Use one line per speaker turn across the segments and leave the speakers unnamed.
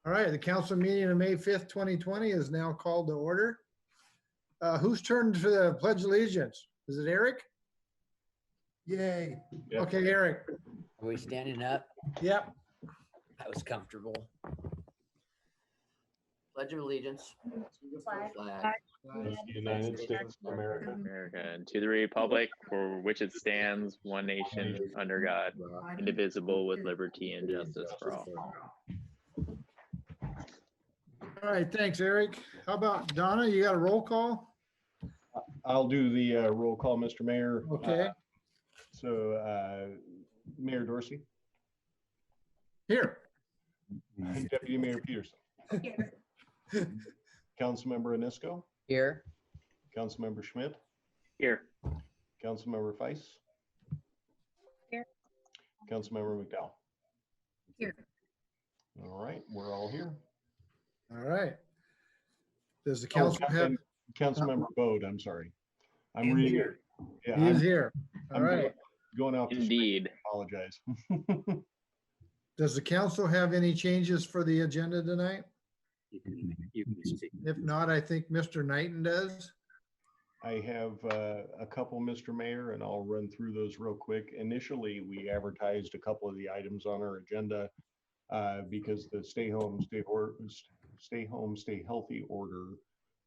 All right, the council meeting of May 5th, 2020 is now called to order. Whose turn for the Pledge of Allegiance? Is it Eric?
Yay.
Yep.
Okay, Eric.
Are we standing up?
Yep.
That was comfortable. Pledge of allegiance. To the
Flag.
flag.
Of the United States of America,
America, and to the republic for which it stands, one nation, under God, indivisible, with liberty and justice for all.
All right, thanks, Eric. How about Donna? You got a roll call?
I'll do the roll call, Mr. Mayor.
Okay,
So Mayor Dorsey,
here.
Deputy Mayor Peterson, Councilmember Anisco,
Here.
Councilmember Schmidt,
Here.
Councilmember Feiss.
Here.
Councilmember McDowell.
Here.
All right, we're all here.
All right. Does the council have,
Councilmember Bode, I'm sorry. I'm
And
reading it.
here.
Yeah,
he is
I'm
here. All right.
going off. the screen.
Indeed.
Apologize.
Does the council have any changes for the agenda tonight?
You can speak.
If not, I think Mr. Knighton does.
I have a couple, Mr. Mayor, and I'll run through those real quick. Initially, we advertised a couple of the items on our agenda because the stay home, stay healthy order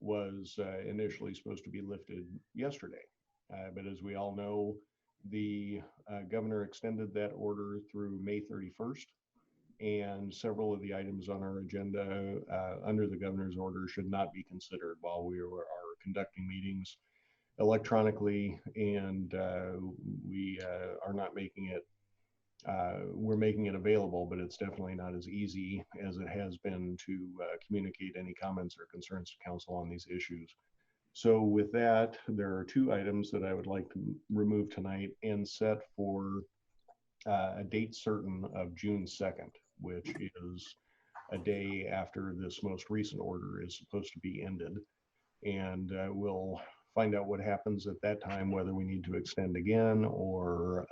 was initially supposed to be lifted yesterday. But as we all know, the governor extended that order through May 31st. And several of the items on our agenda under the governor's order should not be considered while we are conducting meetings electronically, and we are not making it, we're making it available, but it's definitely not as easy as it has been to communicate any comments or concerns to council on these issues. So with that, there are two items that I would like to remove tonight and set for a date certain of June 2nd, which is a day after this most recent order is supposed to be ended. And we'll find out what happens at that time, whether we need to extend again or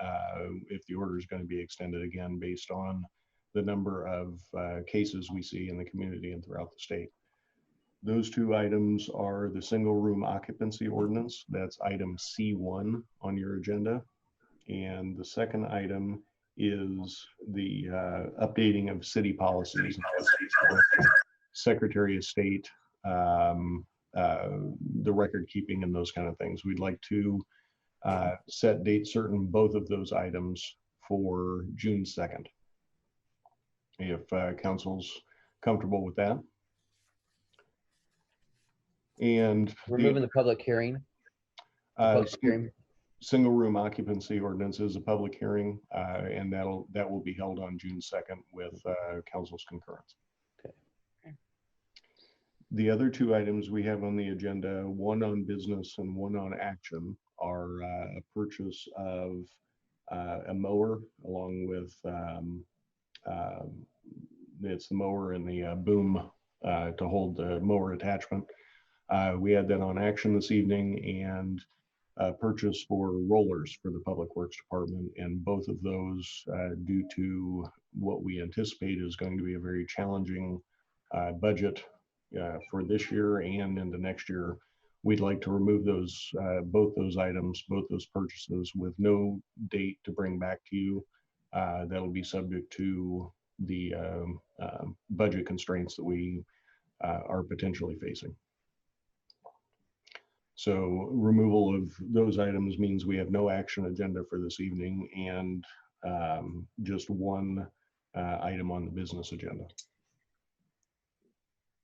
if the order is going to be extended again based on the number of cases we see in the community and throughout the state. Those two items are the single room occupancy ordinance. That's item C1 on your agenda. And the second item is the updating of city policies, Secretary of State, the record keeping and those kind of things. We'd like to set date certain both of those items for June 2nd. If council's comfortable with that. And
We're moving the public hearing. Public hearing.
Single room occupancy ordinance is a public hearing, and that will be held on June 2nd with council's concurrence.
Okay.
The other two items we have on the agenda, one on business and one on action, are a purchase of a mower along with it's the mower and the boom to hold the mower attachment. We had that on action this evening, and purchase for rollers for the Public Works Department, and both of those, due to what we anticipate is going to be a very challenging budget for this year and into next year, we'd like to remove those both those items, both those purchases, with no date to bring back to you. That'll be subject to the budget constraints that we are potentially facing. So removal of those items means we have no action agenda for this evening and just one item on the business agenda.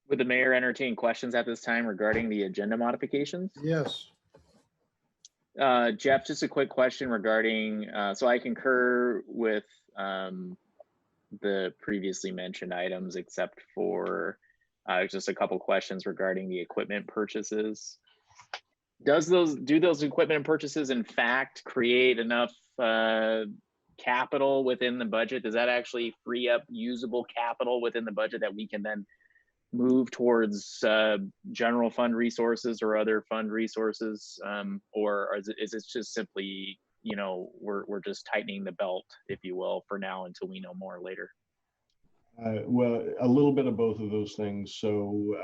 Would the mayor entertain questions at this time regarding the agenda modifications?
Yes.
Jeff, just a quick question regarding, so I concur with the previously mentioned items, except for just a couple questions regarding the equipment purchases. Do those equipment purchases in fact create enough capital within the budget? Does that actually free up usable capital within the budget that we can then move towards general fund resources or other fund resources, or is it just simply, we're just tightening the belt, if you will, for now until we know more later?
Well, a little bit of both of those things. So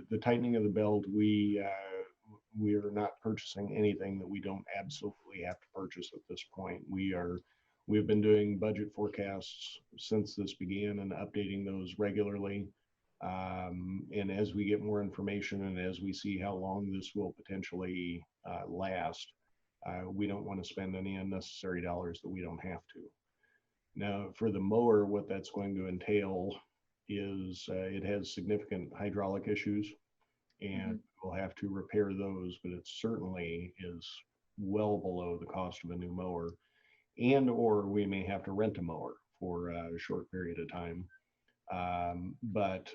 the tightening of the belt, we are not purchasing anything that we don't absolutely have to purchase at this point. We've been doing budget forecasts since this began and updating those regularly. And as we get more information and as we see how long this will potentially last, we don't want to spend any unnecessary dollars that we don't have to. Now, for the mower, what that's going to entail is it has significant hydraulic issues, and we'll have to repair those, but it certainly is well below the cost of a new mower, and or we may have to rent a mower for a short period of time. But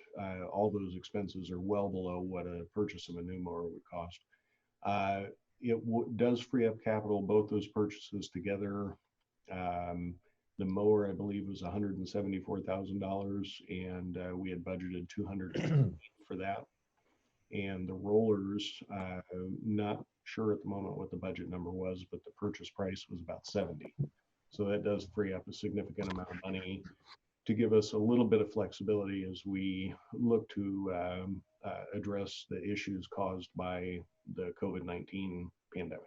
all those expenses are well below what a purchase of a new mower would cost. It does free up capital, both those purchases together. The mower, I believe, was $174,000, and we had budgeted $200 for that. And the rollers, not sure at the moment what the budget number was, but the purchase price was about $70. So that does free up a significant amount of money to give us a little bit of flexibility as we look to address the issues caused by the COVID-19 pandemic.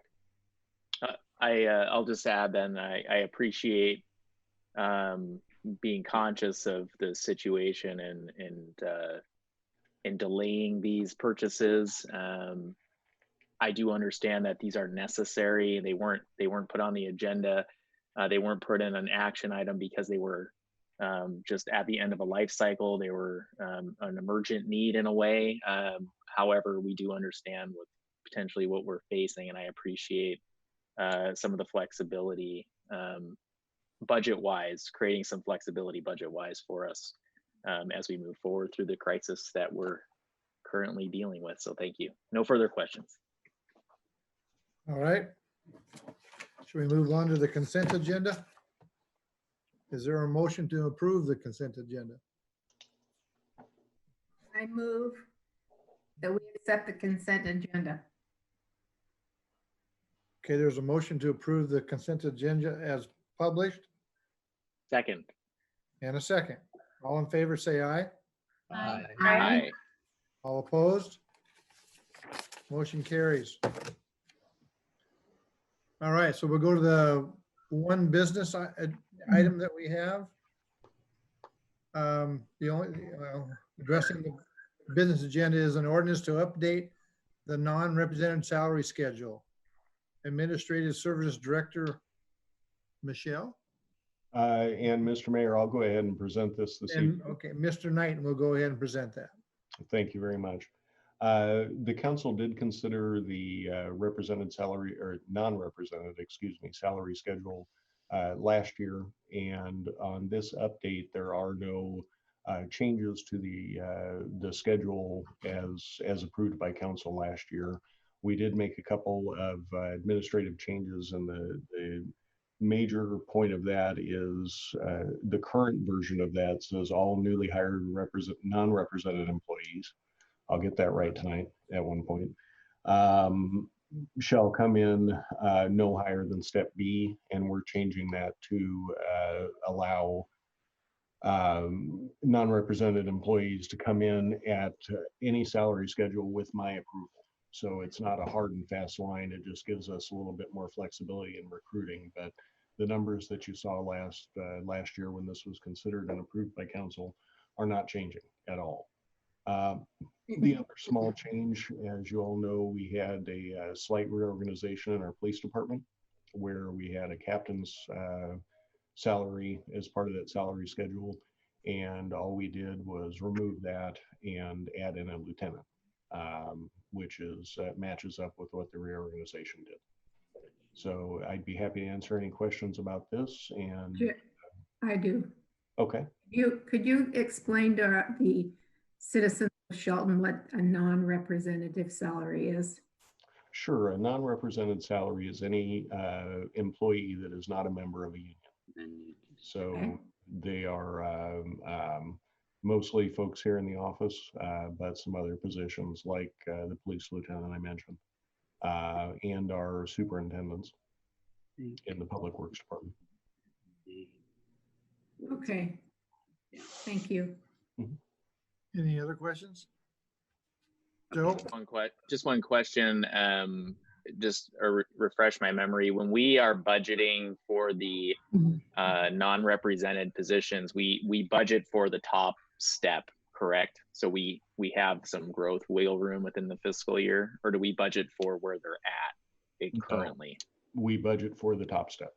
I'll just add then, I appreciate being conscious of the situation and delaying these purchases. I do understand that these are necessary. They weren't put on the agenda. They weren't put in an action item because they were just at the end of a life cycle. They were an emergent need in a way. However, we do understand potentially what we're facing, and I appreciate some of the flexibility budget-wise, creating some flexibility budget-wise for us as we move forward through the crisis that we're currently dealing with. So thank you. No further questions.
All right. Should we move on to the consent agenda? Is there a motion to approve the consent agenda?
I move that we accept the consent agenda.
Okay, there's a motion to approve the consent agenda as published
Second.
and a second. All in favor, say aye.
Aye.
Aye.
All opposed? Motion carries. All right, so we'll go to the one business item that we have. The only, addressing the business agenda is an ordinance to update the non-represented salary schedule. Administrative Services Director, Michelle.
And Mr. Mayor, I'll go ahead and present this evening.
And, okay, Mr. Knight will go ahead and present that.
Thank you very much. The council did consider the represented salary or non-represented, excuse me, salary schedule last year. And on this update, there are no changes to the schedule as approved by council last year. We did make a couple of administrative changes, and the major point of that is the current version of that says all newly hired non-represented employees, I'll get that right tonight at one point, shall come in no higher than step B, and we're changing that to allow non-represented employees to come in at any salary schedule with my approval. So it's not a hard and fast line. It just gives us a little bit more flexibility in recruiting. But the numbers that you saw last year when this was considered and approved by council are not changing at all. The other small change, as you all know, we had a slight reorganization in our police department where we had a captain's salary as part of that salary schedule. And all we did was remove that and add in a lieutenant, which is matches up with what the reorganization did. So I'd be happy to answer any questions about this. And
I do.
okay.
Could you explain to the citizens of Shelton what a non-representative salary is?
Sure. A non-represented salary is any employee that is not a member of a union. So
Okay.
they are mostly folks here in the office, but some other positions like the police lieutenant I mentioned, and our superintendents in the public works department.
Okay. Thank you.
Any other questions? Joe?
Just one question, just refresh my memory. When we are budgeting for the non-represented positions, we budget for the top step, correct? So we have some growth wiggle room within the fiscal year, or do we budget for where they're at currently?
We budget for the top step.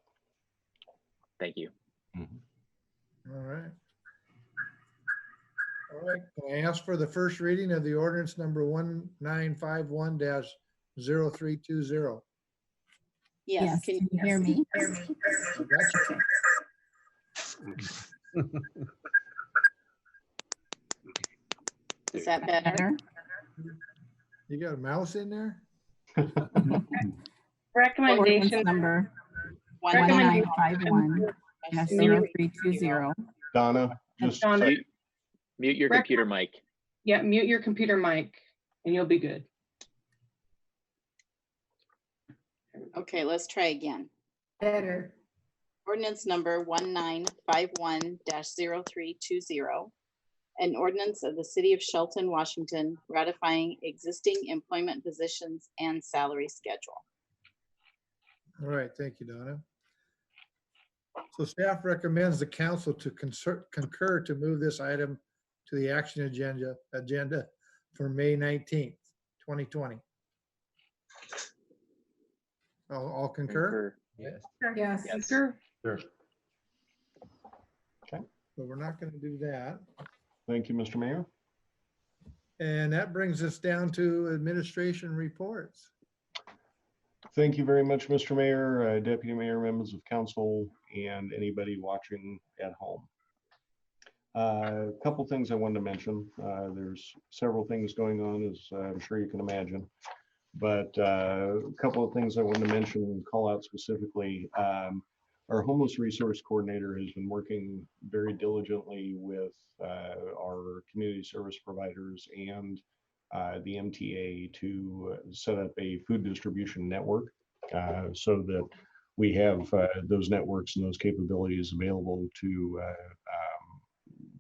Thank you.
All right. All right, can I ask for the first reading of the ordinance number 1951-0320?
Yes, can you hear me?
Gotcha.
Is that better?
You got a mouse in there?
Ordinance
Recommendation,
number
Recommendation.
1951-0320.
Donna, just
Donna.
Mute your computer mic.
yeah, mute your computer mic and you'll be good.
Okay, let's try again.
Better.
Ordinance number 1951-0320. An ordinance of the city of Shelton, Washington, ratifying existing employment positions and salary schedule.
All right, thank you, Donna. So staff recommends the council to concur to move this item to the action agenda for May 19th, 2020. All concur?
Yes.
Yes.
Yes.
Sure.
So we're not going to do that.
thank you, Mr. Mayor.
And that brings us down to administration reports.
Thank you very much, Mr. Mayor, Deputy Mayor, members of council, and anybody watching at home. A couple things I wanted to mention. There's several things going on, as I'm sure you can imagine. But a couple of things I wanted to mention and call out specifically. Our homeless resource coordinator has been working very diligently with our community service providers and the MTA to set up a food distribution network so that we have those networks and those capabilities available to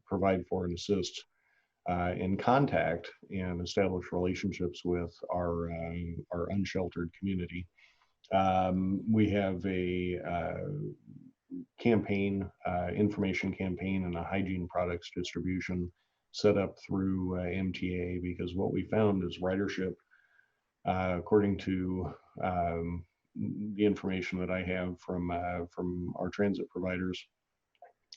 provide for and assist in contact and establish relationships with our unsheltered community. We have a campaign, information campaign and a hygiene products distribution set up through MTA, because what we found is ridership, according to the information that I have from our transit providers,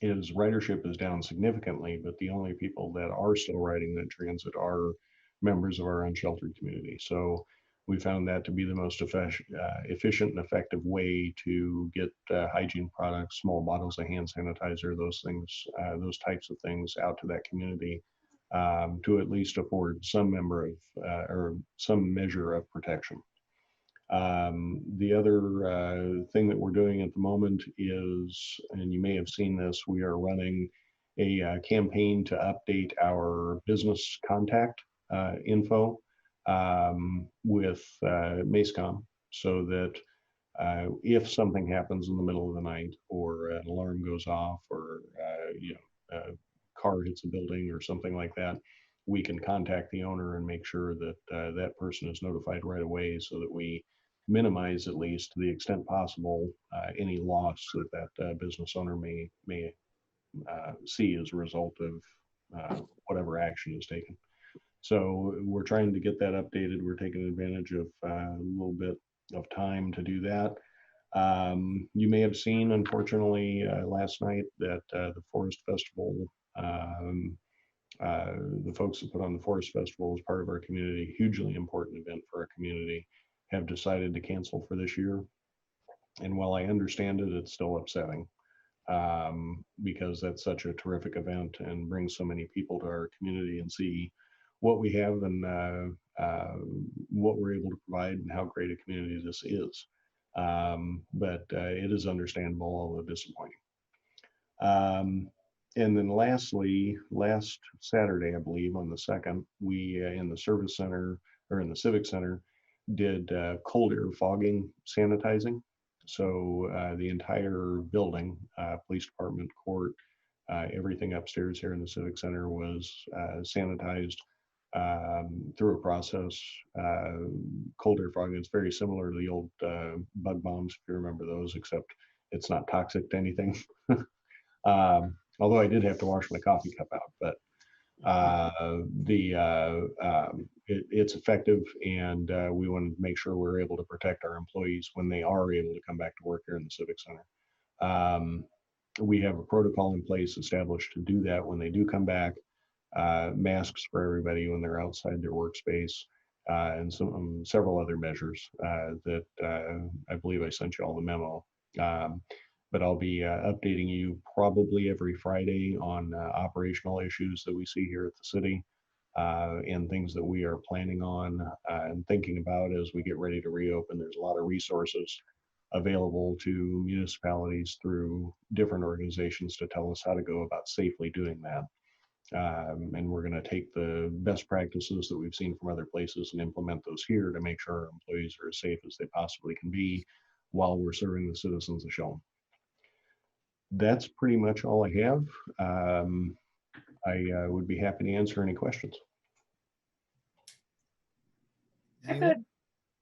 is ridership is down significantly, but the only people that are still riding that transit are members of our unsheltered community. So we found that to be the most efficient and effective way to get hygiene products, small bottles of hand sanitizer, those things, those types of things out to that community to at least afford some member of or some measure of protection. The other thing that we're doing at the moment is, and you may have seen this, we are running a campaign to update our business contact info with MACECOM, so that if something happens in the middle of the night, or an alarm goes off, or a car hits a building or something like that, we can contact the owner and make sure that that person is notified right away, so that we minimize, at least to the extent possible, any loss that that business owner may see as a result of whatever action is taken. So we're trying to get that updated. We're taking advantage of a little bit of time to do that. You may have seen, unfortunately, last night that the Forest Festival, the folks that put on the Forest Festival as part of our community, hugely important event for our community, have decided to cancel for this year. And while I understand it, it's still upsetting because that's such a terrific event and brings so many people to our community and see what we have and what we're able to provide and how great a community this is. But it is understandable, although disappointing. And then lastly, last Saturday, I believe on the 2nd, we in the service center, or in the Civic Center, did cold air fogging sanitizing. So the entire building, police department, court, Everything upstairs here in the Civic Center was sanitized through a process. Cold air fogging is very similar to the old bug bombs, if you remember those, except it's not toxic to anything. Although I did have to wash my coffee cup out, but it's effective, and we want to make sure we're able to protect our employees when they are able to come back to work here in the Civic Center. We have a protocol in place established to do that when they do come back. Masks for everybody when they're outside their workspace, and several other measures that I believe I sent you all the memo. But I'll be updating you probably every Friday on operational issues that we see here at the city, and things that we are planning on and thinking about as we get ready to reopen. There's a lot of resources available to municipalities through different organizations to tell us how to go about safely doing that. And we're going to take the best practices that we've seen from other places and implement those here to make sure our employees are as safe as they possibly can be while we're serving the citizens of Shelton. That's pretty much all I have. I would be happy to answer any questions.
I've got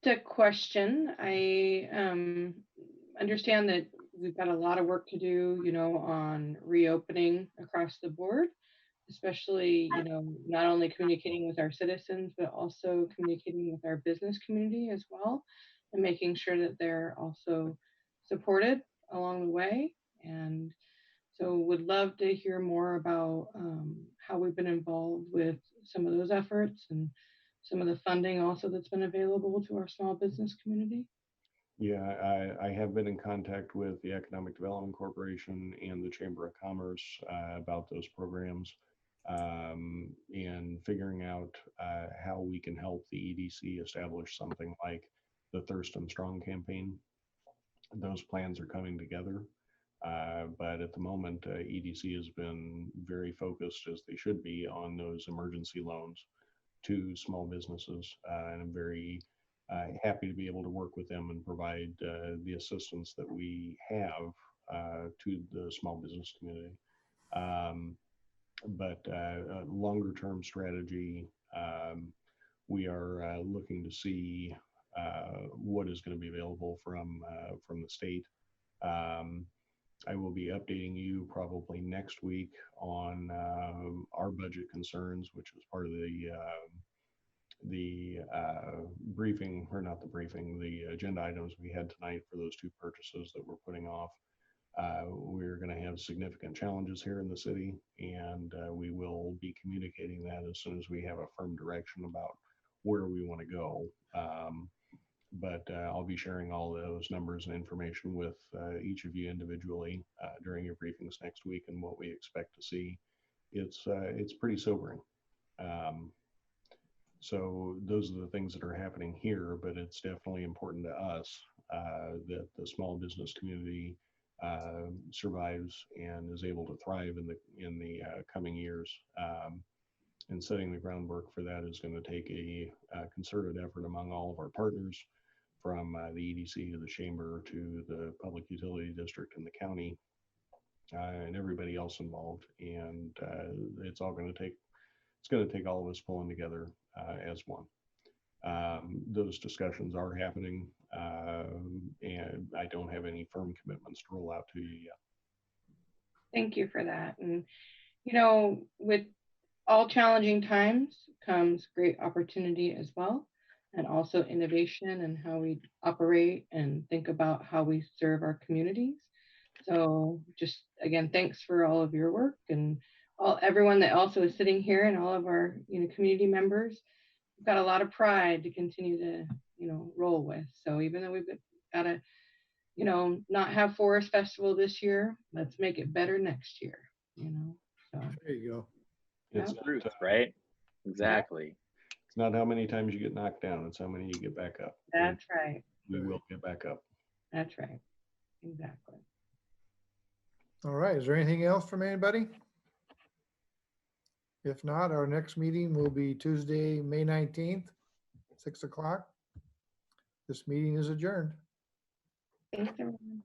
a question. I understand that we've got a lot of work to do, on reopening across the board, especially, not only communicating with our citizens, but also communicating with our business community as well, and making sure that they're also supported along the way. And so would love to hear more about how we've been involved with some of those efforts and some of the funding also that's been available to our small business community.
Yeah, I have been in contact with the Economic Development Corporation and the Chamber of Commerce about those programs, and figuring out how we can help the EDC establish something like the Thurston Strong campaign. Those plans are coming together, but at the moment, EDC has been very focused, as they should be, on those emergency loans to small businesses, and I'm very happy to be able to work with them and provide the assistance that we have to the small business community. But a longer term strategy, we are looking to see what is going to be available from the state. I will be updating you probably next week on our budget concerns, which was part of the briefing, or not the briefing, the agenda items we had tonight for those two purchases that we're putting off. We're going to have significant challenges here in the city, and we will be communicating that as soon as we have a firm direction about where we want to go. But I'll be sharing all those numbers and information with each of you individually during your briefings next week, and what we expect to see. It's pretty sobering. So those are the things that are happening here, but it's definitely important to us that the small business community survives and is able to thrive in the coming years. And setting the groundwork for that is going to take a concerted effort among all of our partners, from the EDC to the Chamber to the Public Utility District and the county, and everybody else involved. And it's going to take all of us pulling together as one. Those discussions are happening, and I don't have any firm commitments to roll out to you yet.
Thank you for that. And, with all challenging times comes great opportunity as well, and also innovation and how we operate and think about how we serve our communities. So just again, thanks for all of your work, and everyone that also is sitting here, and all of our community members. We've got a lot of pride to continue to roll with. So even though we've got to not have Forest Festival this year, let's make it better next year. So
There you go.
It's
Truth, right? Exactly.
It's not how many times you get knocked down, it's how many you get back up.
That's right.
We will get back up.
That's right. Exactly.
All right, is there anything else from anybody? If not, our next meeting will be Tuesday, May 19th, 6 o'clock. This meeting is adjourned.
Thanks, everyone.